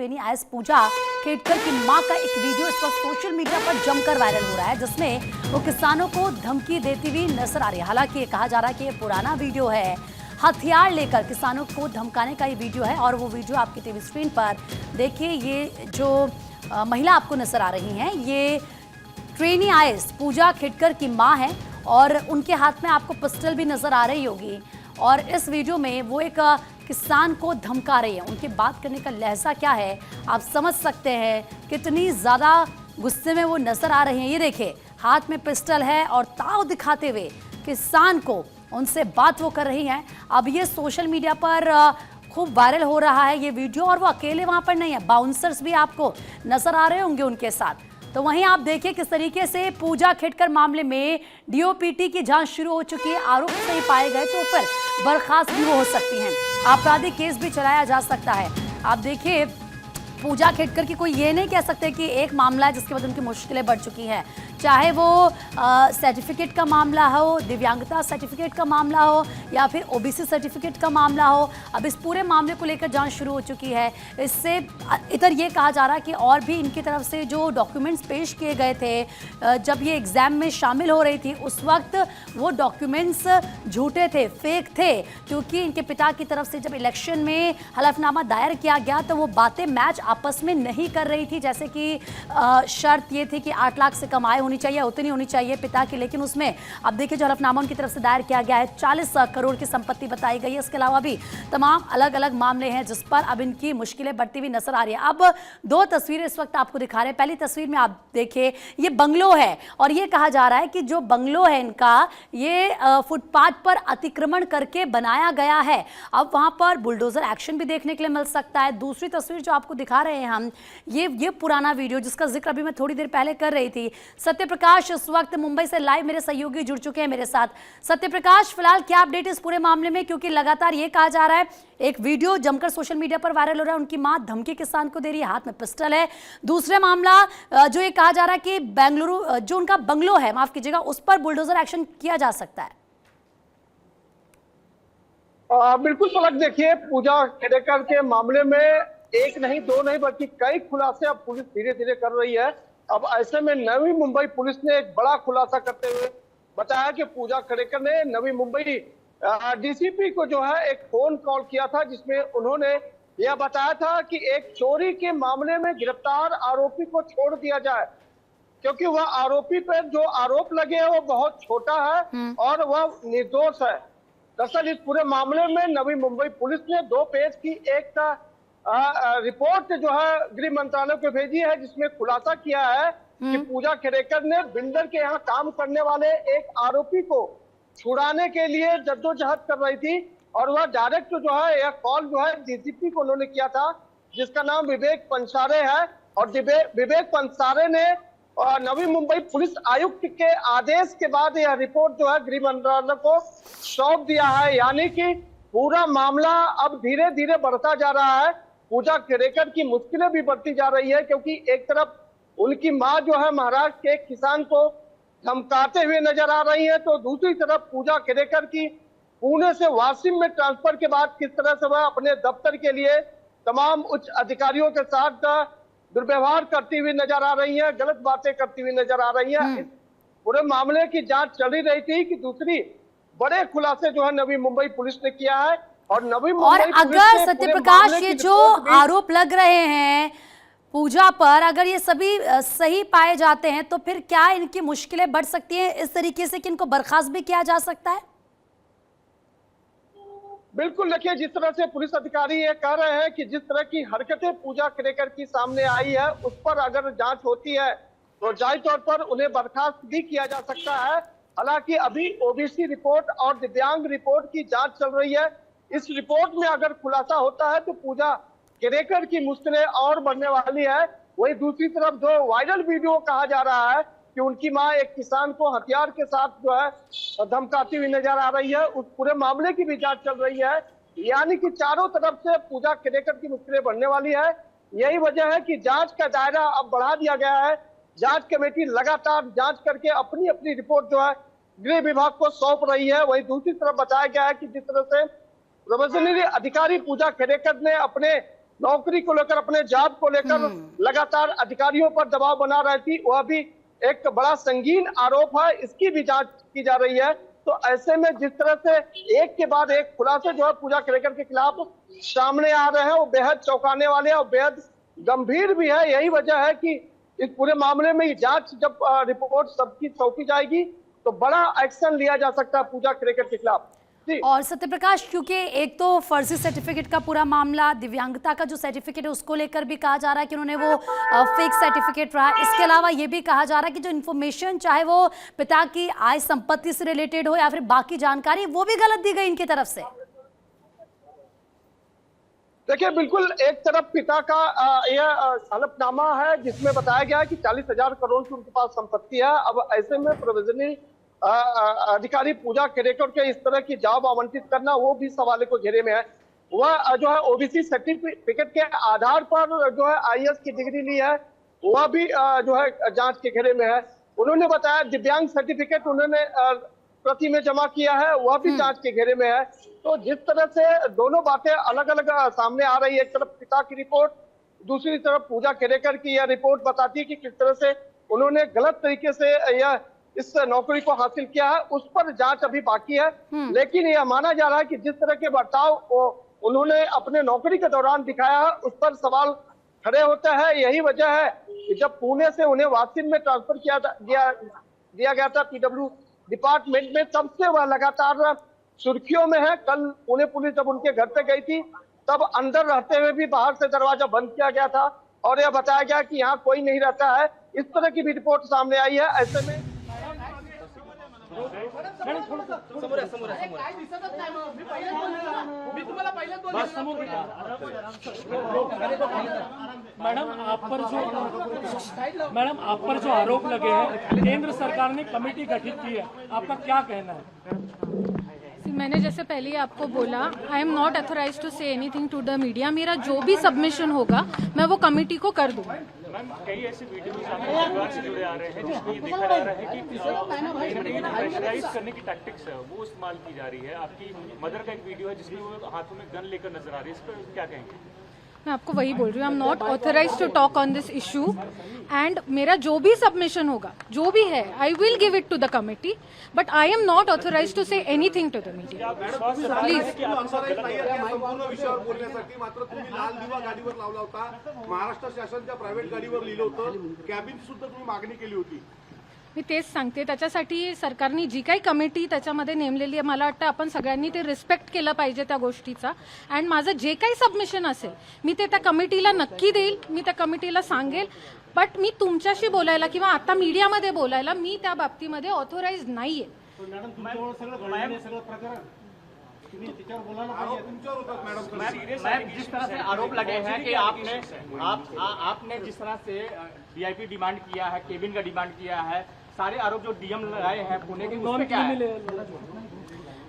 Trainee IAS पूजा खेड़कर की मां का एक वीडियो इस वक्त सोशल मीडिया पर जमकर वायरल हो रहा है, जिसमें वो किसानों को धमकी देती हुई नजर आ रही है। हालांकि ये कहा जा रहा है कि ये पुराना वीडियो है, हथियार लेकर किसानों को धमकाने का ये वीडियो है। और वो वीडियो आपकी टीवी स्क्रीन पर देखिए, ये जो महिला आपको नजर आ रही हैं, ये ट्रेनी आईएएस पूजा खेड़कर की मां है और उनके हाथ में आपको पिस्टल भी नजर आ रही होगी। और इस वीडियो में वो एक किसान को धमका रही है। उनकी बात करने का लहजा क्या है आप समझ सकते हैं, कितनी ज़्यादा गुस्से में वो नजर आ रही हैं। ये देखिए, हाथ में पिस्टल है और ताव दिखाते हुए किसान को उनसे बात वो कर रही हैं। अब ये सोशल मीडिया पर खूब वायरल हो रहा है ये वीडियो, और वो अकेले वहाँ पर नहीं है, बाउंसर्स भी आपको नजर आ रहे होंगे उनके साथ। तो वहीं आप देखिए किस तरीके से पूजा खेड़कर मामले में डीओपीटी की जांच शुरू हो चुकी है। आरोप सही पाए गए तो फिर बर्खास्त भी हो सकती हैं, आपराधिक केस भी चलाया जा सकता है। आप देखिए, पूजा खेड़कर की कोई ये नहीं कह सकते कि एक मामला है जिसके बाद उनकी मुश्किलें बढ़ चुकी हैं, चाहे वो सर्टिफिकेट का मामला हो, दिव्यांगता सर्टिफिकेट का मामला हो, या फिर ओबीसी सर्टिफिकेट का मामला हो। अब इस पूरे मामले को लेकर जांच शुरू हो चुकी है। इससे इधर ये कहा जा रहा है कि और भी इनकी तरफ से जो डॉक्यूमेंट्स पेश किए गए थे जब ये एग्ज़ाम में शामिल हो रही थी, उस वक्त वो डॉक्यूमेंट्स झूठे थे, फेक थे, क्योंकि इनके पिता की तरफ से जब इलेक्शन में हलफनामा दायर किया गया तो वो बातें मैच आपस में नहीं कर रही थी। जैसे कि शर्त ये थी कि 8 लाख से कम आय होनी चाहिए, उतनी होनी चाहिए पिता की, लेकिन उसमें अब देखिए जो हलफनामा उनकी तरफ से दायर किया गया है 40 करोड़ की संपत्ति बताई गई है। इसके अलावा भी तमाम अलग अलग मामले हैं जिस पर अब इनकी मुश्किलें बढ़ती हुई नजर आ रही है। अब 2 तस्वीरें इस वक्त आपको दिखा रहे हैं। पहली तस्वीर में आप देखिए, ये बंगलो है और ये कहा जा रहा है कि जो बंगलो है इनका, ये फुटपाथ पर अतिक्रमण करके बनाया गया है। अब वहां पर बुलडोजर एक्शन भी देखने के लिए मिल सकता है। दूसरी तस्वीर जो आपको दिखा रहे हैं हम, ये पुराना वीडियो जिसका जिक्र अभी मैं थोड़ी देर पहले कर रही थी। सत्यप्रकाश इस वक्त मुंबई से लाइव मेरे सहयोगी जुड़ चुके हैं मेरे साथ। सत्यप्रकाश, फिलहाल क्या अपडेट इस पूरे मामले में, क्योंकि लगातार ये कहा जा रहा है, एक वीडियो जमकर सोशल मीडिया पर वायरल हो रहा है, उनकी मां धमकी किसान को दे रही है, हाथ में पिस्टल है। दूसरा मामला जो ये कहा जा रहा है कि बेंगलुरु जो उनका बंगलो है, माफ कीजिएगा, उस पर बुलडोजर एक्शन किया जा सकता है। बिल्कुल पलक, देखिए पूजा खेड़कर के मामले में एक नहीं, 2 नहीं, बल्कि कई खुलासे अब पुलिस धीरे धीरे कर रही है। अब ऐसे में नवी मुंबई पुलिस ने एक बड़ा खुलासा करते हुए बताया कि पूजा खेड़कर ने नवी मुंबई डीसीपी को जो है एक फोन कॉल किया था, जिसमें उन्होंने यह बताया था कि एक चोरी के मामले में गिरफ्तार आरोपी को छोड़ दिया जाए, क्योंकि वह आरोपी पर जो आरोप लगे हैं वो बहुत छोटा है और वह निर्दोष है। दरअसल इस पूरे मामले में नवी मुंबई पुलिस ने 2 पेज की एक रिपोर्ट जो है गृह मंत्रालय को भेजी है, जिसमें खुलासा किया है कि पूजा खेड़कर ने बिल्डर के यहाँ काम करने वाले एक आरोपी को छुड़ाने के लिए जद्दोजहद कर रही थी, और वह डायरेक्ट जो है यह कॉल जो है डीसीपी को उन्होंने किया था, जिसका नाम विवेक पंसारे है। और विवेक पंसारे ने नवी मुंबई पुलिस आयुक्त के आदेश के बाद यह रिपोर्ट जो है गृह मंत्रालय को सौंप दिया है। यानी कि पूरा मामला अब धीरे धीरे बढ़ता जा रहा है। पूजा खेड़कर की मुश्किलें भी बढ़ती जा रही है, क्योंकि एक तरफ उनकी मां जो है महाराष्ट्र के एक किसान को धमकाते हुए नजर आ रही है, तो दूसरी तरफ पूजा खेड़कर की पुणे से वाशिम में ट्रांसफर के बाद किस तरह से वह अपने दफ्तर के लिए तमाम उच्च अधिकारियों के साथ दुर्व्यवहार करती हुई नजर आ रही है, गलत बातें करती हुई नजर आ रही है। इस पूरे मामले की जांच चल ही रही थी कि दूसरी बड़े खुलासे जो है नवी मुंबई पुलिस ने किया है। और नवी मुंबई और अगर सत्यप्रकाश ये जो आरोप लग रहे हैं पूजा पर, अगर ये सभी सही पाए जाते हैं तो फिर क्या इनकी मुश्किलें बढ़ सकती हैं इस तरीके से कि इनको बर्खास्त भी किया जा सकता है? बिल्कुल, देखिए जिस तरह से पुलिस अधिकारी ये कह रहे हैं कि जिस तरह की हरकतें पूजा खेड़कर की सामने आई है, उस पर अगर जांच होती है तो जायज तौर पर उन्हें बर्खास्त भी किया जा सकता है। हालांकि अभी ओबीसी रिपोर्ट और दिव्यांग रिपोर्ट की जांच चल रही है। इस रिपोर्ट में अगर खुलासा होता है तो पूजा खेड़कर की मुश्किलें और बढ़ने वाली है। वही दूसरी तरफ जो वायरल वीडियो कहा जा रहा है कि उनकी मां एक किसान को हथियार के साथ जो है धमकाती हुई नजर आ रही है, उस पूरे मामले की भी जांच चल रही है। यानी कि चारों तरफ से पूजा खेड़कर की मुश्किलें बढ़ने वाली है। यही वजह है कि जांच का दायरा अब बढ़ा दिया गया है। जांच कमेटी लगातार जांच करके अपनी अपनी रिपोर्ट जो है गृह विभाग को सौंप रही है। वही दूसरी तरफ बताया गया है कि जिस तरह से प्रोबेशनरी अधिकारी पूजा खेड़कर ने अपने नौकरी को लेकर, अपने जॉब को लेकर लगातार अधिकारियों पर दबाव बना रही थी। वह भी एक बड़ा संगीन आरोप है, इसकी भी जांच की जा रही है। तो ऐसे में जिस तरह से एक के बाद एक खुलासे जो है पूजा केड़ेकर के खिलाफ सामने आ रहे हैं, वो बेहद चौंकाने वाले हैं और बेहद गंभीर भी है। यही वजह है कि इस पूरे मामले में जांच जब रिपोर्ट सबकी सौंपी जाएगी तो बड़ा एक्शन लिया जा सकता है पूजा केड़ेकर के खिलाफ। और सत्यप्रकाश, क्योंकि एक तो फर्जी सर्टिफिकेट का पूरा मामला, दिव्यांगता का जो सर्टिफिकेट है उसको लेकर भी कहा जा रहा है कि उन्होंने वो फेक सर्टिफिकेट रहा। इसके अलावा ये भी कहा जा रहा है कि जो इन्फॉर्मेशन, चाहे वो पिता की आय संपत्ति से रिलेटेड हो या फिर बाकी जानकारी, वो भी गलत दी गई इनकी तरफ से। देखिए, बिल्कुल एक तरफ पिता का यह हलफनामा है जिसमें बताया गया है कि 40,000 करोड़ की उनके पास संपत्ति है। अब ऐसे में प्रोविजनरी अधिकारी पूजा केड़ेकर के इस तरह की जॉब आवंटित करना वो भी सवाल को घेरे में है। वह जो है ओबीसी सर्टिफिकेट के आधार पर जो है आईएएस की डिग्री ली है, वह भी जो है जांच के घेरे में है। उन्होंने बताया दिव्यांग सर्टिफिकेट उन्होंने प्रति में जमा किया है, वह भी जांच के घेरे में है। तो जिस तरह से दोनों बातें अलग अलग सामने आ रही है, एक तरफ पिता की रिपोर्ट, दूसरी तरफ पूजा केड़ेकर की यह रिपोर्ट बताती है कि किस तरह से उन्होंने गलत तरीके से यह इस नौकरी को हासिल किया है, उस पर जांच अभी बाकी है। लेकिन यह माना जा रहा है कि जिस तरह के बर्ताव उन्होंने अपने नौकरी के दौरान दिखाया है, उस पर सवाल खड़े होता है। यही वजह है कि जब पुणे से उन्हें वाशिंगटन में ट्रांसफर दिया गया था पीडब्ल्यू डिपार्टमेंट में, तब से वह लगातार सुर्खियों में है। कल पुणे पुलिस जब उनके घर पे गई थी तब अंदर रहते हुए भी बाहर से दरवाजा बंद किया गया था और यह बताया गया कि यहाँ कोई नहीं रहता है। इस तरह की भी रिपोर्ट सामने आई है। ऐसे में मैडम आप पर जो आरोप लगे हैं, केंद्र सरकार ने कमेटी गठित की है, आपका क्या कहना है? मैंने जैसे पहले ही आपको बोला, I am not authorise to say anything to the media. मेरा जो भी सबमिशन होगा मैं वो कमेटी को कर दूंगा। कई ऐसे वीडियोस आपके परिवार से जुड़े आ रहे हैं जिसमें ये देखा जा रहा है कि प्रेशराइज करने की टैक्टिक्स है वो इस्तेमाल की जा रही है। आपकी मदर का एक वीडियो है जिसमें वो हाथों में गन लेकर नजर आ रही है, इस पर क्या कहेंगे? मैं आपको वही बोल रही हूँ, I am not authorise to talk on this issue and मेरा जो भी सबमिशन होगा, जो भी है, I will give it to the committee, but I am not authorise to say anything to the media. Please संपूर्ण विषयावर बोलण्यासाठी मात्र तुम्ही लाल दिवा गाडीवर लावला होता, महाराष्ट्र शासनाच्या प्रायव्हेट गाडीवर लिहिलं होतं, कॅबिन सुद्धा तुम्ही मागणी केली होती। मी तेच सांगते, त्याच्यासाठी सरकारने जी काही कमिटी त्याच्यामध्ये नेमलेली आहे, मला वाटतं आपण सगळ्यांनी ते रिस्पेक्ट केलं पाहिजे त्या गोष्टीचा। अँड माझं जे काही सबमिशन असेल मी ते त्या कमिटीला नक्की देईल, मी त्या कमिटीला सांगेल, बट मी तुमच्याशी बोलायला किंवा आता मीडियामध्ये बोलायला मी त्या बाबतीमध्ये ऑथोराइज नाहीये। मैम, जिस तरह से आरोप लगे हैं कि आपने जिस तरह से वीआईपी डिमांड किया है, केबिन का डिमांड किया है, सारे आरोप जो डीएम लगाए हैं पुणे के, उस पे क्या है?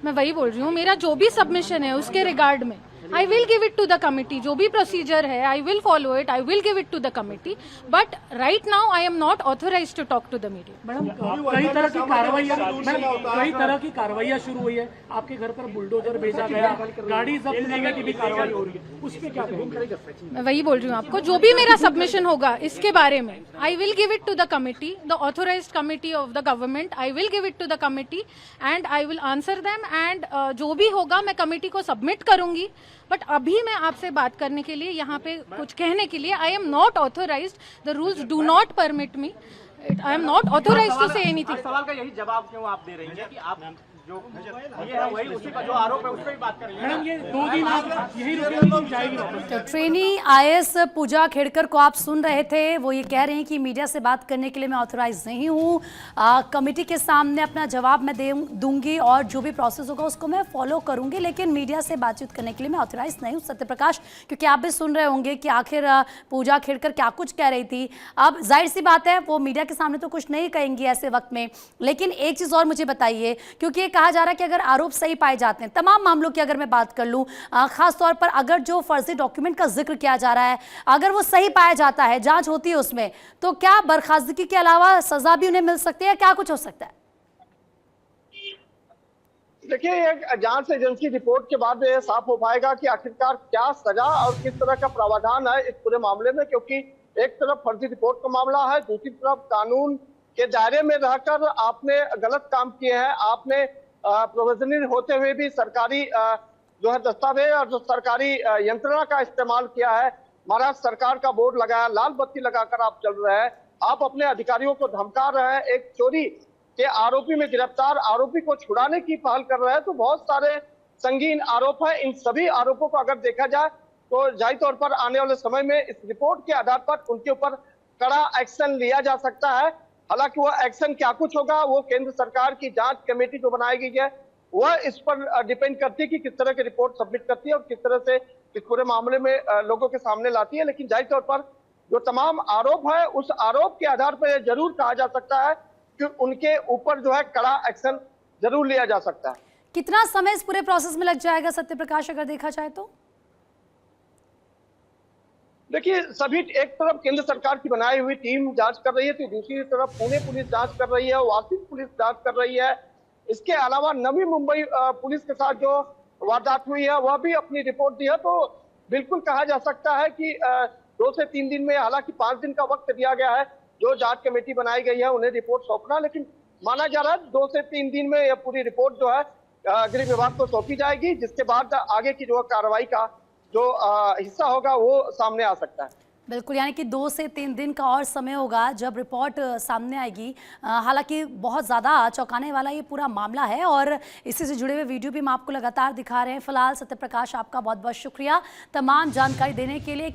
मैं वही बोल रही हूँ, मेरा जो भी सबमिशन है उसके रिगार्ड में I will give it to the committee. जो भी प्रोसीजर है I will follow it, I will give it to the committee, but right now I am not authorise to talk to the media. Madam, कई तरह की कार्रवाइयाँ शुरू हुई है, आपके घर पर बुलडोजर भेजा गया, गाड़ी जब्त करने की भी कार्रवाई हो रही है, उस पर क्या कहेंगे? मैं वही बोल रही हूँ आपको, जो भी मेरा सबमिशन होगा इसके बारे में I will give it to the committee, the authorised committee of the government. I will give it to the committee and I will answer them and जो भी होगा मैं कमिटी को सबमिट करूंगी। बट अभी मैं आपसे बात करने के लिए, यहाँ पे कुछ कहने के लिए, I am not authorised, the rules do not permit me, I am not authorised to say anything. सवाल का यही जवाब क्यों आप दे रही हैं कि आप जो ये है वही उसी का जो आरोप है उस पर भी बात कर रही है? मैडम, ये 2 दिन आप यही रुकेंगी, जाएगी वापस? तो ट्रेनी आईएएस पूजा खेड़कर को आप सुन रहे थे, वो ये कह रहे हैं कि मीडिया से बात करने के लिए मैं ऑथराइज नहीं हूँ, कमेटी के सामने अपना जवाब मैं दूंगी और जो भी प्रोसेस होगा उसको मैं फॉलो करूंगी, लेकिन मीडिया से बातचीत करने के लिए मैं ऑथराइज नहीं हूँ। सत्यप्रकाश, क्योंकि आप भी सुन रहे होंगे कि आखिर पूजा खेड़कर क्या कुछ कह रही थी। अब जाहिर सी बात है वो मीडिया के सामने तो कुछ नहीं कहेंगी ऐसे वक्त में, लेकिन एक चीज़ और मुझे बताइए, क्योंकि ये कहा जा रहा है कि अगर आरोप सही पाए जाते हैं, तमाम मामलों की अगर मैं बात कर लूं, खास तौर पर अगर जो फर्जी डॉक्यूमेंट का जिक्र किया जा रहा है, अगर वो सही पाया जाता है, जांच होती है उसमें, तो क्या बर्खास्तगी के अलावा सजा भी उन्हें मिल सकती है, क्या कुछ हो सकता है? देखिए, एक जांच एजेंसी रिपोर्ट के बाद ये साफ हो पाएगा कि आखिरकार क्या सजा और किस तरह का प्रावधान है इस पूरे मामले में, क्योंकि एक तरफ फर्जी रिपोर्ट का मामला है, दूसरी तरफ कानून के दायरे में रहकर आपने गलत काम किए हैं, आपने प्रोविजनल होते हुए भी सरकारी जो है दस्तावेज और जो सरकारी यंत्रणा का इस्तेमाल किया है, महाराष्ट्र सरकार का बोर्ड लगाया, लाल बत्ती लगाकर आप चल रहे हैं, आप अपने अधिकारियों को धमका रहे हैं, एक चोरी के आरोपी में गिरफ्तार आरोपी को छुड़ाने की पहल कर रहे हैं। तो बहुत सारे संगीन आरोप है। इन सभी आरोपों को अगर देखा जाए तो जाहिर तौर पर आने वाले समय में इस रिपोर्ट के आधार पर उनके ऊपर कड़ा एक्शन लिया जा सकता है। हालांकि वह एक्शन क्या कुछ होगा वो केंद्र सरकार की जांच कमेटी जो बनाई गई है वह इस पर डिपेंड करती है कि किस तरह की रिपोर्ट सबमिट करती है और किस तरह से इस पूरे मामले में लोगों के सामने लाती है। लेकिन जाहिर तौर पर जो तमाम आरोप है उस आरोप के आधार पर यह जरूर कहा जा सकता है कि उनके ऊपर जो है कड़ा एक्शन जरूर लिया जा सकता है। कितना समय इस पूरे प्रोसेस में लग जाएगा सत्य प्रकाश, अगर देखा जाए तो? देखिए, सभी एक तरफ केंद्र सरकार की बनाई हुई टीम जांच कर रही है तो दूसरी तरफ पुणे पुलिस जांच कर रही है, वाशिंगटन पुलिस जांच कर रही है। इसके अलावा नवी मुंबई पुलिस के साथ जो वारदात हुई है वह भी अपनी रिपोर्ट दी है। तो बिल्कुल कहा जा सकता है कि 2 से 3 दिन में, हालांकि 5 दिन का वक्त दिया गया है जो जांच कमेटी बनाई गई है उन्हें रिपोर्ट सौंपना, लेकिन माना जा रहा है 2 से 3 दिन में यह पूरी रिपोर्ट जो है गृह विभाग को सौंपी जाएगी, जिसके बाद आगे की जो कार्रवाई का जो हिस्सा होगा वो सामने आ सकता है। बिल्कुल, यानी कि 2 से 3 दिन का और समय होगा जब रिपोर्ट सामने आएगी। हालांकि बहुत ज़्यादा चौंकाने वाला ये पूरा मामला है और इसी से जुड़े हुए वीडियो भी हम आपको लगातार दिखा रहे हैं। फिलहाल सत्य प्रकाश, आपका बहुत बहुत शुक्रिया तमाम जानकारी देने के लिए।